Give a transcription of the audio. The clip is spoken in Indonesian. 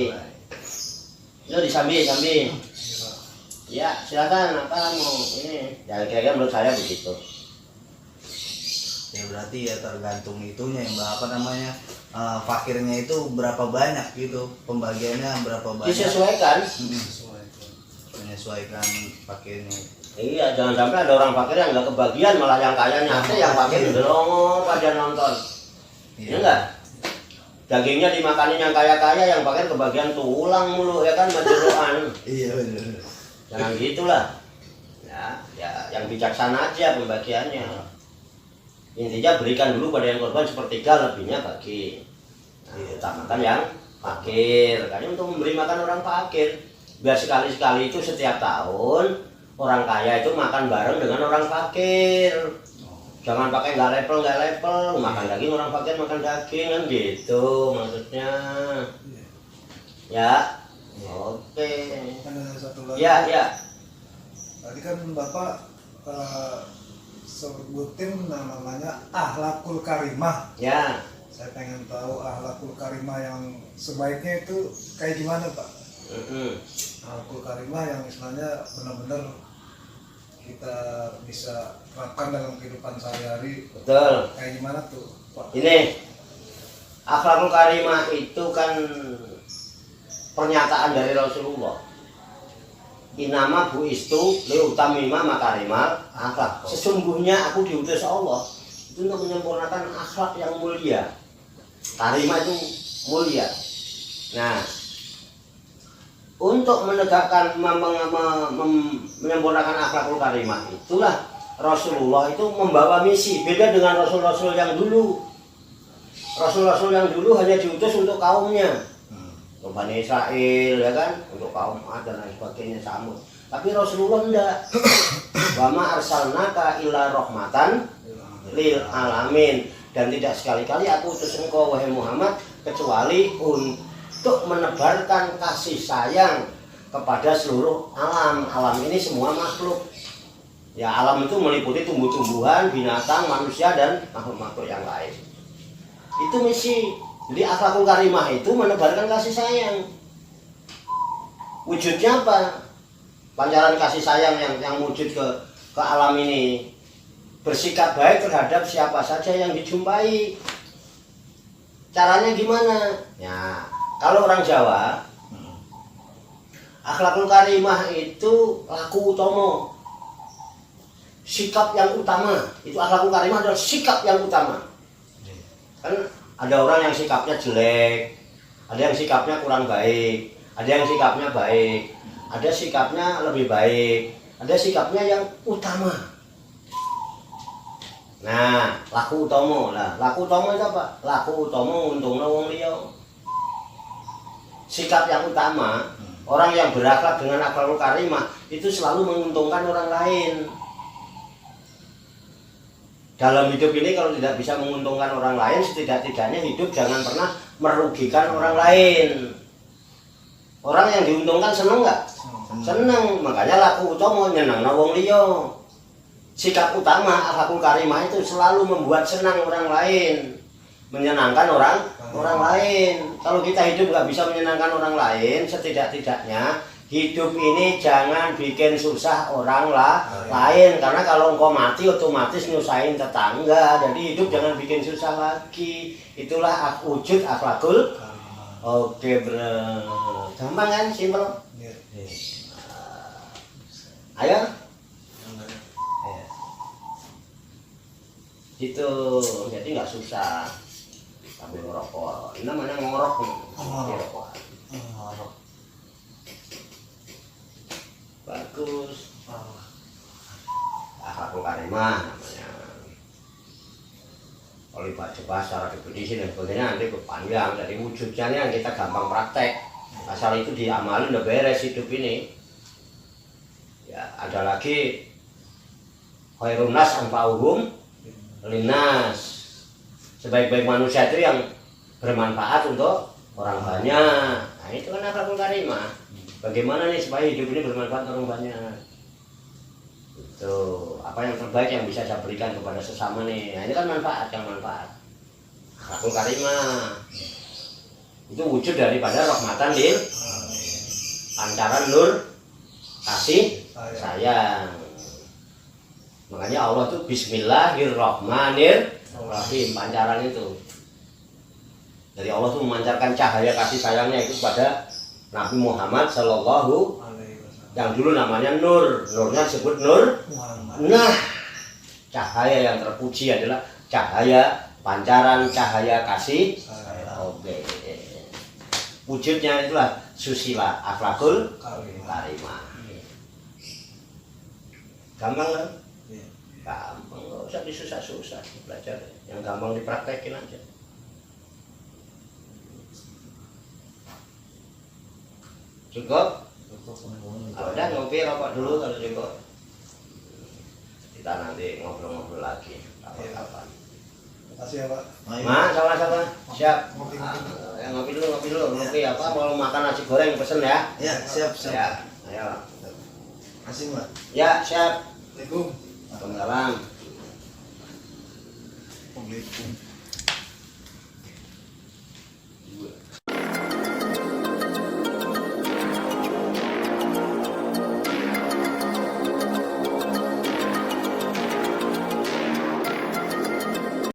nanti. Lo disambi. Ya silakan apa mau ini. Ya kira-kira menurut saya begitu. Ya berarti ya tergantung itunya ya Mbak, apa namanya, fakirnya itu berapa banyak gitu, pembagiannya berapa banyak. Disesuaikan. Menyesuaikan fakirnya. Iya, jangan sampai ada orang fakir yang nggak kebagian, malah yang kaya nyate, yang fakir delongo pada nonton. Iya enggak? Dagingnya dimakanin yang kaya-kaya, yang fakir kebagian tulang mulu ya kan, menjeruan. Iya benar. Jangan gitulah. Ya, yang bijaksana aja pembagiannya. Intinya berikan dulu pada yang korban sepertiga, lebihnya bagi. Utamakan yang fakir, karena untuk memberi makan orang fakir. Biar sekali-sekali itu setiap tahun orang kaya itu makan bareng dengan orang fakir. Jangan pakai nggak level, makan daging orang fakir makan daging kan gitu maksudnya. Ya, oke. Ada satu lagi. Ya. Tadi kan Bapak sebutin namanya akhlakul karimah. Ya. Saya pengen tahu akhlakul karimah yang sebaiknya itu kayak gimana Pak? Akhlakul karimah yang istilahnya benar-benar kita bisa terapkan dalam kehidupan sehari-hari. Betul. Kayak gimana tuh Pak? Ini akhlakul karimah itu kan pernyataan dari Rasulullah. Inama buistu liutamima makarimal akhlak. Sesungguhnya aku diutus Allah itu untuk menyempurnakan akhlak yang mulia. Karimah itu mulia. Nah, untuk menegakkan menyempurnakan akhlakul karimah itulah Rasulullah itu membawa misi. Beda dengan rasul-rasul yang dulu. Rasul-rasul yang dulu hanya diutus untuk kaumnya, untuk Bani Israel ya kan, untuk kaum Ad dan lain sebagainya, Samud. Tapi Rasulullah enggak. Wa ma arsalnaka illa rahmatan lil alamin, dan tidak sekali-kali aku utus engkau wahai Muhammad kecuali untuk menebarkan kasih sayang kepada seluruh alam. Alam ini semua makhluk. Ya, alam itu meliputi tumbuh-tumbuhan, binatang, manusia dan makhluk-makhluk yang lain. Itu misi. Jadi akhlakul karimah itu menebarkan kasih sayang. Wujudnya apa? Pancaran kasih sayang yang wujud ke alam ini. Bersikap baik terhadap siapa saja yang dijumpai. Caranya gimana? Ya, kalau orang Jawa, akhlakul karimah itu laku utomo, sikap yang utama. Itu akhlakul karimah adalah sikap yang utama. Kan ada orang yang sikapnya jelek, ada yang sikapnya kurang baik, ada yang sikapnya baik, ada sikapnya lebih baik, ada sikapnya yang utama. Nah, laku utomo. Nah, laku utomo itu apa? Laku utomo untungnya wong liya. Sikap yang utama, orang yang berakhlak dengan akhlakul karimah itu selalu menguntungkan orang lain. Dalam hidup ini kalau tidak bisa menguntungkan orang lain, setidak-tidaknya hidup jangan pernah merugikan orang lain. Orang yang diuntungkan seneng nggak? Seneng. Makanya laku utomo nyenangna wong liya. Sikap utama akhlakul karimah itu selalu membuat senang orang lain, menyenangkan orang lain. Kalau kita hidup nggak bisa menyenangkan orang lain, setidak-tidaknya hidup ini jangan bikin susah orang lain. Karena kalau engkau mati otomatis nyusahin tetangga. Jadi hidup jangan bikin susah lagi. Itulah wujud akhlakul. Oke bro, gampang kan, simpel. Ayo. Gitu, jadi nggak susah sambil ngerokok. Ini namanya ngorok nih, ngerokok. Bagus. Akhlakul karimah namanya. Kalau dibaca secara definisi dan sebagainya nanti panjang. Jadi wujudnya yang kita gampang praktek. Asal itu diamalin udah beres hidup ini. Ya, ada lagi khairun nas anfa'uhum linnas. Sebaik-baik manusia itu yang bermanfaat untuk orang banyak. Nah, itu kan akhlakul karimah. Bagaimana nih supaya hidup ini bermanfaat untuk orang banyak? Itu apa yang terbaik yang bisa saya berikan kepada sesama nih. Nah, ini kan manfaat, yang manfaat. Akhlakul karimah. Itu wujud daripada rahmatan lil pancaran nur kasih sayang. Makanya Allah itu Bismillahirrahmanirrahim, pancaran itu. Dari Allah itu memancarkan cahaya kasih sayangnya itu pada Nabi Muhammad Sallallahu yang dulu namanya Nur. Nurnya disebut Nur. Nah, cahaya yang terpuji adalah cahaya pancaran cahaya kasih. Oke. Wujudnya itulah susila akhlakul karimah. Gampang kan? Gampang, nggak usah disusah-susah belajar. Yang gampang dipraktekin aja. Cukup? Udah ngopi rokok dulu kalau cukup. Kita nanti ngobrol-ngobrol lagi kapan-kapan. Makasih ya Pak. Mas, sama-sama. Siap. Ya, ngopi dulu. Ngopi apa? Mau makan nasi goreng pesen ya? Ya, siap. Ya, ayo. Kasih, Mbak. Ya, siap. Assalamualaikum. Waalaikumsalam. Waalaikumsalam.